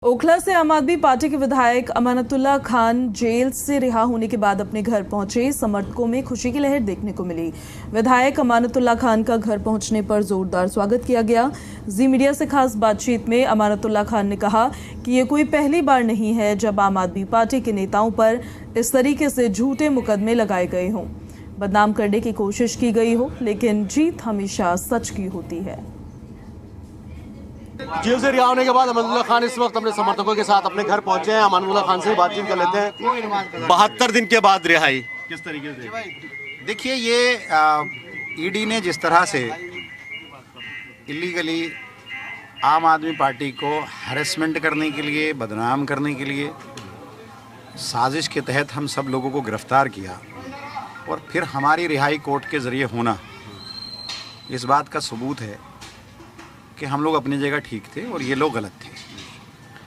ओखला से आम आदमी पार्टी के विधायक अमानतुल्लाह खान जेल से रिहा होने के बाद अपने घर पहुंचे। समर्थकों में खुशी की लहर देखने को मिली। विधायक अमानतुल्लाह खान का घर पहुंचने पर जोरदार स्वागत किया गया। जी मीडिया से खास बातचीत में अमानतुल्लाह खान ने कहा कि ये कोई पहली बार नहीं है जब आम आदमी पार्टी के नेताओं पर इस तरीके से झूठे मुकदमे लगाए गए हों, बदनाम करने की कोशिश की गई हो, लेकिन जीत हमेशा सच की होती है। जेल से रिहा होने के बाद अमानतुल्लाह खान इस वक्त अपने समर्थकों के साथ अपने घर पहुंचे हैं। अमानतुल्लाह खान से बातचीत कर लेते हैं। 72 दिन के बाद रिहाई किस तरीके से? देखिए, ये ईडी ने जिस तरह से इलीगली आम आदमी पार्टी को हैरेसमेंट करने के लिए, बदनाम करने के लिए साजिश के तहत हम सब लोगों को गिरफ्तार किया और फिर हमारी रिहाई कोर्ट के ज़रिए होना, इस बात का सबूत है कि हम लोग अपनी जगह ठीक थे और ये लोग गलत थे।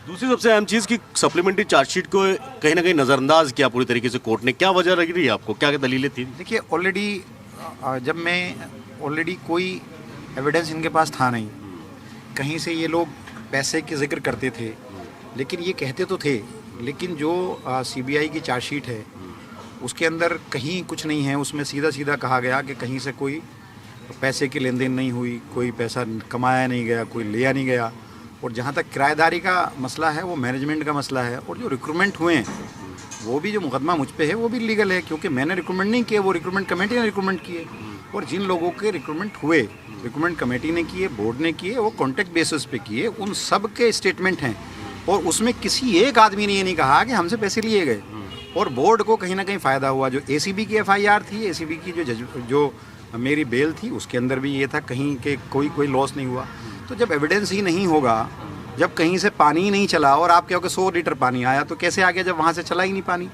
दूसरी सबसे अहम चीज़ की सप्लीमेंट्री चार्जशीट को कहीं ना कहीं नज़रअंदाज किया पूरी तरीके से कोर्ट ने। क्या वजह लग रही है आपको, क्या दलीलें थी? देखिए, ऑलरेडी कोई एविडेंस इनके पास था नहीं। कहीं से ये लोग पैसे के जिक्र करते थे, लेकिन ये कहते तो थे, लेकिन जो सीबीआई की चार्जशीट है उसके अंदर कहीं कुछ नहीं है। उसमें सीधा सीधा कहा गया कि कहीं से कोई पैसे की लेन देन नहीं हुई, कोई पैसा कमाया नहीं गया, कोई लिया नहीं गया। और जहाँ तक किराएदारी का मसला है वो मैनेजमेंट का मसला है। और जो रिक्रूटमेंट हुए हैं वो भी, जो मुकदमा मुझ पे है वो भी लीगल है, क्योंकि मैंने रिक्रूटमेंट नहीं किए, वो रिक्रूटमेंट कमेटी ने रिक्रूटमेंट किए। और जिन लोगों के रिक्रूटमेंट हुए, रिक्रूटमेंट कमेटी ने किए, बोर्ड ने किए, वो कॉन्ट्रैक्ट बेसिस पे किए, उन सब के स्टेटमेंट हैं। और उसमें किसी एक आदमी ने ये नहीं कहा कि हमसे पैसे लिए गए। और बोर्ड को कहीं ना कहीं फ़ायदा हुआ। जो ACB की FIR थी, ACB की जो मेरी बेल थी, उसके अंदर भी ये था कहीं के कोई लॉस नहीं हुआ। तो जब एविडेंस ही नहीं होगा, जब कहीं से पानी ही नहीं चला और आप कहोगे 100 लीटर पानी आया, तो कैसे आ गया जब वहाँ से चला ही नहीं पानी?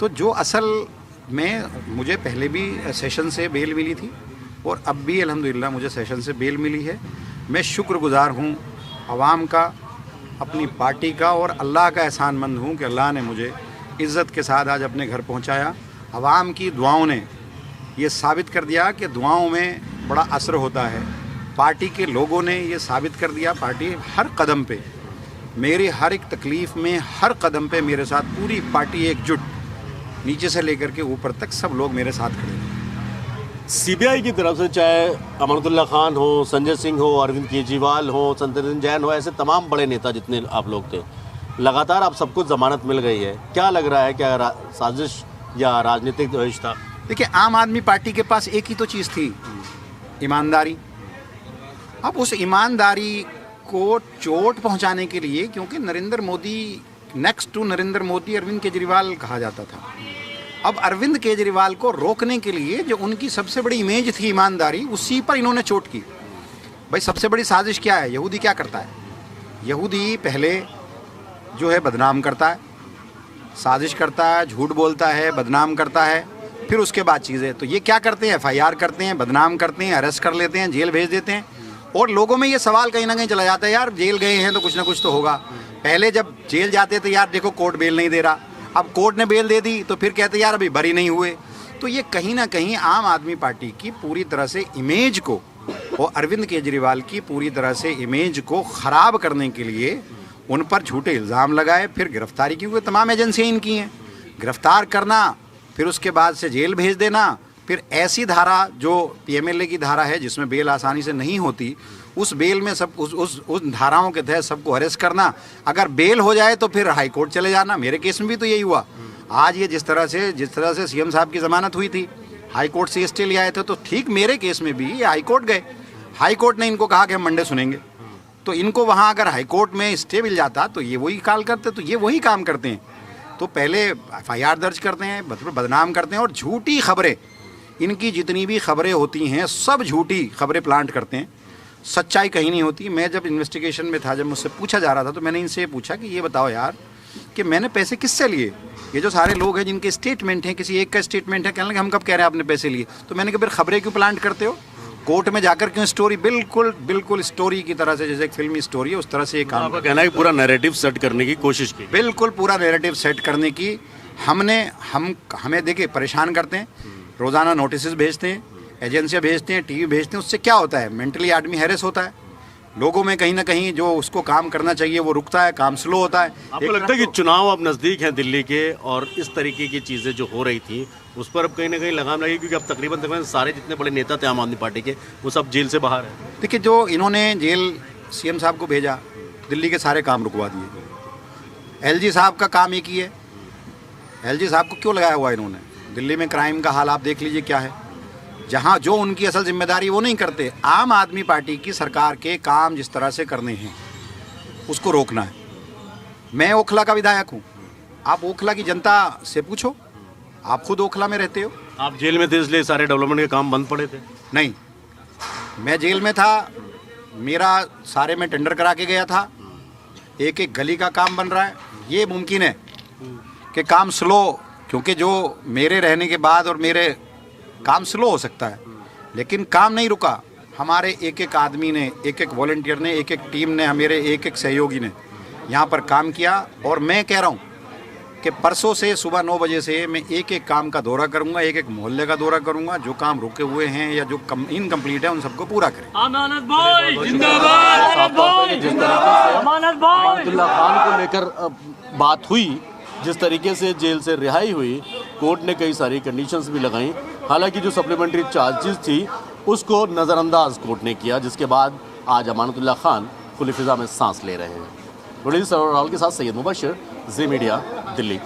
तो जो असल में मुझे पहले भी सेशन से बेल मिली थी और अब भी अल्हम्दुलिल्लाह मुझे सेशन से बेल मिली है। मैं शुक्रगुजार हूँ आवाम का, अपनी पार्टी का, और अल्लाह का एहसानमंद हूँ कि अल्लाह ने मुझे इज़्ज़त के साथ आज अपने घर पहुँचाया। आवाम की दुआओं ने ये साबित कर दिया कि दुआओं में बड़ा असर होता है। पार्टी के लोगों ने ये साबित कर दिया। पार्टी हर कदम पे, मेरी हर एक तकलीफ़ में, हर कदम पे मेरे साथ पूरी पार्टी एकजुट, नीचे से लेकर के ऊपर तक सब लोग मेरे साथ खड़े हैं। CBI की तरफ से चाहे अमानतुल्लाह खान हो, संजय सिंह हो, अरविंद केजरीवाल हो, सत्येंद्र जैन हो, ऐसे तमाम बड़े नेता जितने आप लोग थे, लगातार आप सबको ज़मानत मिल गई है। क्या लग रहा है, क्या साजिश या राजनीतिक रिश्ता? देखिए, आम आदमी पार्टी के पास एक ही तो चीज़ थी, ईमानदारी। अब उस ईमानदारी को चोट पहुंचाने के लिए, क्योंकि नरेंद्र मोदी, नेक्स्ट टू नरेंद्र मोदी अरविंद केजरीवाल कहा जाता था। अब अरविंद केजरीवाल को रोकने के लिए जो उनकी सबसे बड़ी इमेज थी ईमानदारी, उसी पर इन्होंने चोट की। भाई, सबसे बड़ी साजिश क्या है? यहूदी क्या करता है? यहूदी पहले जो है बदनाम करता है, साजिश करता है, झूठ बोलता है, बदनाम करता है, फिर उसके बाद चीज़ें। तो ये क्या करते हैं? FIR करते हैं, बदनाम करते हैं, अरेस्ट कर लेते हैं, जेल भेज देते हैं। और लोगों में ये सवाल कहीं ना कहीं चला जाता है, यार जेल गए हैं तो कुछ ना कुछ तो होगा। पहले जब जेल जाते थे, यार देखो कोर्ट बेल नहीं दे रहा, अब कोर्ट ने बेल दे दी तो फिर कहते यार अभी बरी नहीं हुए। तो ये कहीं ना कहीं आम आदमी पार्टी की पूरी तरह से इमेज को, और अरविंद केजरीवाल की पूरी तरह से इमेज को ख़राब करने के लिए उन पर झूठे इल्ज़ाम लगाए, फिर गिरफ्तारी, क्योंकि तमाम एजेंसियाँ इनकी हैं, गिरफ्तार करना, फिर उसके बाद से जेल भेज देना, फिर ऐसी धारा जो PMLA की धारा है जिसमें बेल आसानी से नहीं होती, उस बेल में सब उस धाराओं के तहत सबको अरेस्ट करना। अगर बेल हो जाए तो फिर हाई कोर्ट चले जाना। मेरे केस में भी तो यही हुआ। आज ये जिस तरह से CM साहब की ज़मानत हुई थी, हाई कोर्ट से स्टे ले आए थे, तो ठीक मेरे केस में भी ये हाई कोर्ट गए। हाई कोर्ट ने इनको कहा कि हम मंडे सुनेंगे, तो इनको वहाँ अगर हाई कोर्ट में स्टे मिल जाता तो ये वही काल करते, तो ये वही काम करते हैं। तो पहले FIR दर्ज करते हैं, बदनाम करते हैं, और झूठी खबरें, इनकी जितनी भी खबरें होती हैं सब झूठी खबरें प्लांट करते हैं, सच्चाई कहीं नहीं होती। मैं जब इन्वेस्टिगेशन में था, जब मुझसे पूछा जा रहा था, तो मैंने इनसे पूछा कि ये बताओ यार कि मैंने पैसे किससे लिए? ये जो सारे लोग हैं जिनके स्टेटमेंट हैं, किसी एक का स्टेटमेंट है, कहने लगे हम कब कह रहे हैं आपने पैसे लिए? तो मैंने कहा फिर खबरें क्यों प्लांट करते हो? कोर्ट में जाकर क्यों स्टोरी, बिल्कुल स्टोरी की तरह से, जैसे एक फिल्मी स्टोरी है उस तरह से ये काम। आपका कहना है कि पूरा नैरेटिव सेट करने की कोशिश की? बिल्कुल पूरा नैरेटिव सेट करने की हमें देखिए परेशान करते हैं, रोज़ाना नोटिस भेजते हैं, एजेंसियाँ भेजते हैं, TV भेजते हैं। उससे क्या होता है? मेंटली आदमी हैरेस होता है। लोगों में कहीं ना कहीं जो उसको काम करना चाहिए वो रुकता है, काम स्लो होता है। आपको लगता है कि चुनाव अब नज़दीक हैं दिल्ली के और इस तरीके की चीज़ें जो हो रही थी उस पर अब कहीं ना कहीं लगाम लगेगी, क्योंकि अब तकरीबन सारे जितने बड़े नेता थे आम आदमी पार्टी के वो सब जेल से बाहर हैं। देखिए, जो इन्होंने जेल सीएम साहब को भेजा, दिल्ली के सारे काम रुकवा दिए। एलजी साहब का काम एक ही है, एलजी साहब को क्यों लगाया हुआ इन्होंने? दिल्ली में क्राइम का हाल आप देख लीजिए क्या है, जहाँ जो उनकी असल जिम्मेदारी वो नहीं करते। आम आदमी पार्टी की सरकार के काम जिस तरह से करने हैं उसको रोकना है। मैं ओखला का विधायक हूँ, आप ओखला की जनता से पूछो, आप खुद ओखला में रहते हो। आप जेल में थे इसलिए सारे डेवलपमेंट के काम बंद पड़े थे? नहीं, मैं जेल में था, मेरा सारे में टेंडर करा के गया था, एक एक गली का काम बन रहा है। ये मुमकिन है कि काम स्लो, क्योंकि जो मेरे रहने के बाद और मेरे काम स्लो हो सकता है, लेकिन काम नहीं रुका। हमारे एक एक आदमी ने, एक एक वॉलंटियर ने, एक एक टीम ने, मेरे एक एक सहयोगी ने यहाँ पर काम किया। और मैं कह रहा हूँ कि परसों से सुबह 9 बजे से मैं एक एक काम का दौरा करूँगा, एक एक मोहल्ले का दौरा करूँगा, जो काम रुके हुए हैं या जो इनकम्प्लीट है उन सबको पूरा करें। अमानत भाई जिंदाबाद, अमानतुल्लाह खान को लेकर बात हुई, जिस तरीके से जेल से रिहाई हुई, कोर्ट ने कई सारी कंडीशंस भी लगाई। हालांकि जो सप्लीमेंट्री चार्जेस थी उसको नज़रअंदाज कोर्ट ने किया, जिसके बाद आज अमानतुल्लाह खान खुली फिजा में सांस ले रहे हैं। बड़ी सवाल के साथ सैयद मुबशर, ज़ी मीडिया, दिल्ली।